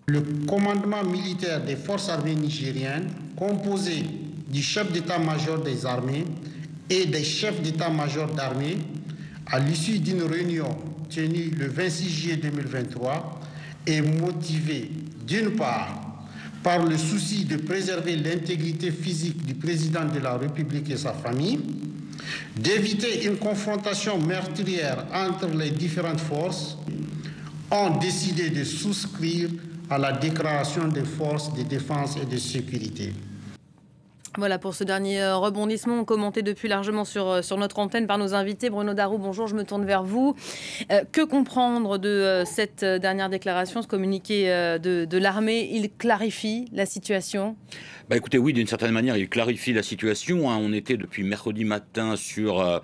Le commandement militaire des forces armées nigériennes, composé du chef d'état-major des armées et des chefs d'état-major d'armée, à l'issue d'une réunion tenue le 26 juillet 2023, est motivé d'une part par le souci de préserver l'intégrité physique du président de la République et sa famille, d'éviter une confrontation meurtrière entre les différentes forces, ont décidé de souscrire à la déclaration des forces de défense et de sécurité. Voilà pour ce dernier rebondissement commenté depuis largement sur notre antenne par nos invités. Bruno Darroux, bonjour, je me tourne vers vous. Que comprendre de cette dernière déclaration, ce communiqué de l'armée? Il clarifie la situation? Écoutez, oui, d'une certaine manière, il clarifie la situation. On était depuis mercredi matin sur...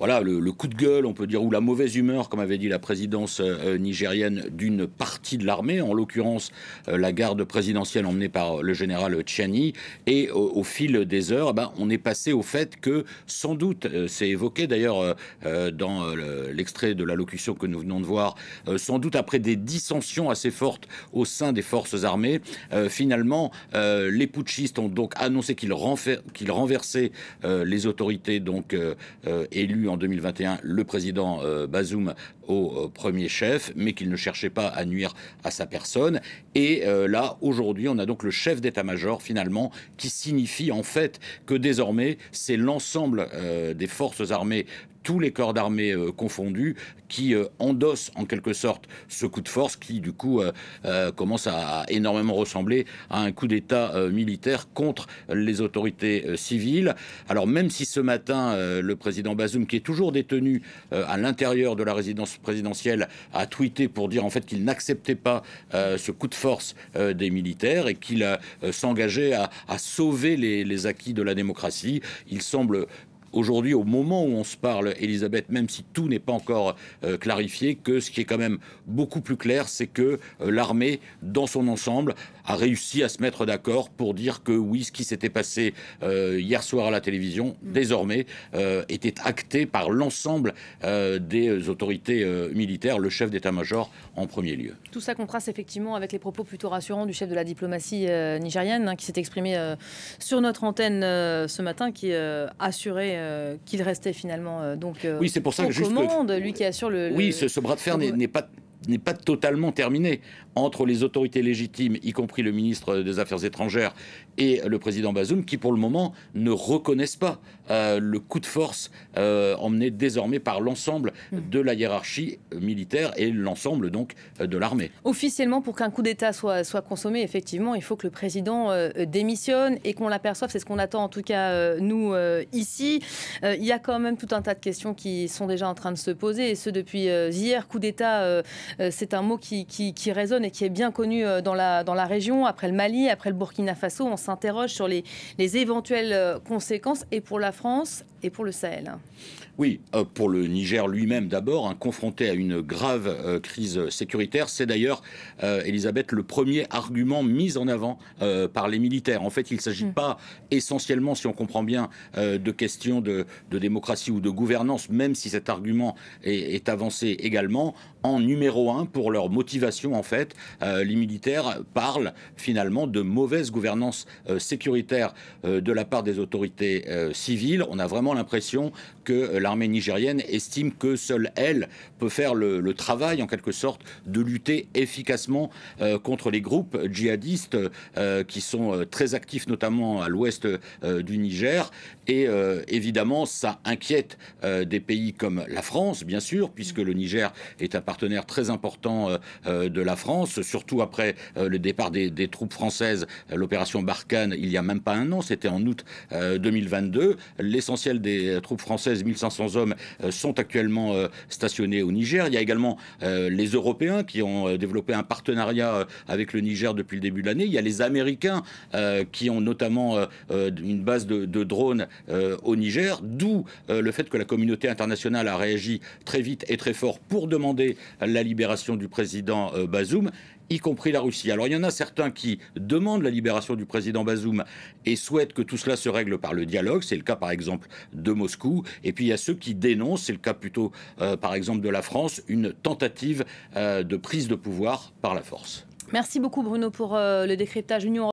Voilà, le coup de gueule, on peut dire, ou la mauvaise humeur, comme avait dit la présidence nigérienne, d'une partie de l'armée, en l'occurrence la garde présidentielle emmenée par le général Tchiani. Et au fil des heures, on est passé au fait que, sans doute, c'est évoqué d'ailleurs dans l'extrait de l'allocution que nous venons de voir, sans doute après des dissensions assez fortes au sein des forces armées, finalement, les putschistes ont donc annoncé qu'ils renversaient les autorités donc élues en 2021 le président Bazoum au premier chef, mais qu'il ne cherchait pas à nuire à sa personne. Et là, aujourd'hui, on a donc le chef d'état-major, finalement, qui signifie en fait que désormais, c'est l'ensemble des forces armées, tous les corps d'armée confondus, qui endossent en quelque sorte ce coup de force qui, du coup, commence à énormément ressembler à un coup d'État militaire contre les autorités civiles. Alors, même si ce matin, le président Bazoum, qui est toujours détenu à l'intérieur de la résidence présidentielle, a tweeté pour dire en fait qu'il n'acceptait pas ce coup de force des militaires et qu'il s'engageait à sauver les acquis de la démocratie, il semble... Aujourd'hui, au moment où on se parle, Elisabeth, même si tout n'est pas encore clarifié, que ce qui est quand même beaucoup plus clair, c'est que l'armée, dans son ensemble, a réussi à se mettre d'accord pour dire que oui, ce qui s'était passé hier soir à la télévision, désormais, était acté par l'ensemble des autorités militaires, le chef d'état-major en premier lieu. Tout ça contraste effectivement avec les propos plutôt rassurants du chef de la diplomatie nigérienne, qui s'est exprimé sur notre antenne ce matin, qui assurait qu'il restait finalement oui, c'est pour ça aux que commandes, lui qui assure le... Oui, ce bras de fer n'est pas totalement terminé entre les autorités légitimes, y compris le ministre des Affaires étrangères et le président Bazoum, qui pour le moment ne reconnaissent pas le coup de force emmené désormais par l'ensemble de la hiérarchie militaire et l'ensemble donc de l'armée. Officiellement, pour qu'un coup d'État soit consommé, effectivement, il faut que le président démissionne et qu'on l'aperçoive. C'est ce qu'on attend en tout cas nous ici. Il y a quand même tout un tas de questions qui sont déjà en train de se poser, et ce depuis hier. Coup d'État, c'est un mot qui résonne et qui est bien connu dans la région. Après le Mali, après le Burkina Faso, on s'interroge sur les éventuelles conséquences, et pour la France et pour le Sahel. Oui, pour le Niger lui-même d'abord, confronté à une grave crise sécuritaire. C'est d'ailleurs, Elisabeth, le premier argument mis en avant par les militaires. En fait, il ne s'agit pas essentiellement, si on comprend bien, de questions de démocratie ou de gouvernance, même si cet argument est avancé également. En numéro 1, pour leur motivation, en fait, les militaires parlent finalement de mauvaise gouvernance sécuritaire de la part des autorités civiles. On a vraiment l'impression que l'armée nigérienne estime que seule elle peut faire le travail, en quelque sorte, de lutter efficacement contre les groupes djihadistes qui sont très actifs, notamment à l'ouest du Niger. Et évidemment, ça inquiète des pays comme la France, bien sûr, puisque le Niger est un partenaire très important de la France, surtout après le départ des troupes françaises, l'opération Barkhane, il n'y a même pas un an, c'était en août 2022. L'essentiel des troupes françaises, 1500 hommes, sont actuellement stationnés au Niger. Il y a également les Européens qui ont développé un partenariat avec le Niger depuis le début de l'année. Il y a les Américains qui ont notamment une base de drones au Niger, d'où le fait que la communauté internationale a réagi très vite et très fort pour demander la libération du président Bazoum, y compris la Russie. Alors il y en a certains qui demandent la libération du président Bazoum et souhaitent que tout cela se règle par le dialogue. C'est le cas par exemple de Moscou. Et puis il y a ceux qui dénoncent, c'est le cas plutôt par exemple de la France, une tentative de prise de pouvoir par la force. Merci beaucoup Bruno pour le décryptage. Union